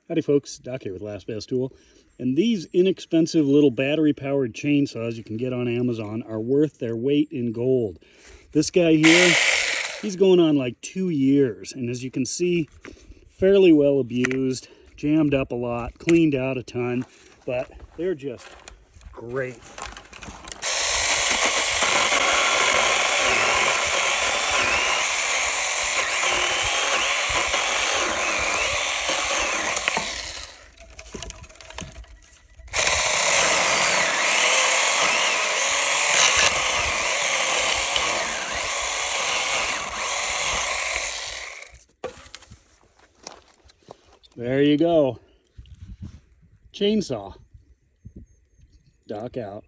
Howdy folks, Doc here with Last Best Tool. And these inexpensive little battery-powered chainsaws you can get on Amazon are worth their weight in gold. This guy here, he's going on like 2 years. And as you can see, fairly well abused, jammed up a lot, cleaned out a ton, but they're just great. There you go. Chainsaw. Doc out.